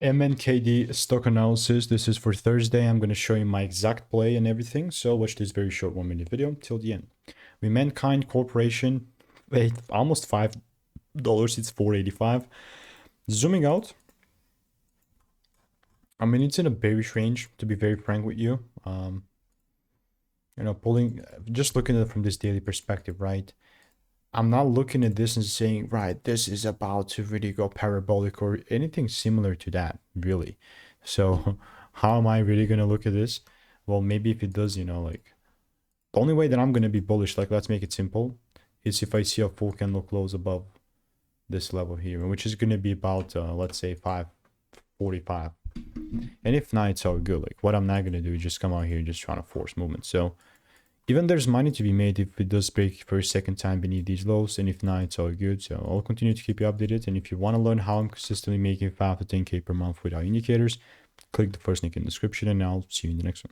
MNKD stock analysis. This is for Thursday. I'm going to show you my exact play and everything. So watch this very short 1-minute video till the end. We MannKind Corporation, almost $5. It's $4.85. Zooming out. I mean, it's in a bearish range, to be very frank with you. Just looking at it from this daily perspective, right? I'm not looking at this and saying, right, this is about to really go parabolic or anything similar to that, really. So how am I really going to look at this? Well, maybe if it does, the only way that I'm going to be bullish, let's make it simple, is if I see a full candle close above this level here, which is going to be about, let's say 545. And if not, it's all good. What I'm not going to do is just come out here and just trying to force movement. So even there's money to be made if it does break for a second time beneath these lows, and if not, it's all good. So I'll continue to keep you updated. And if you want to learn how I'm consistently making 5 to 10K per month without indicators, click the first link in the description, and I'll see you in the next one.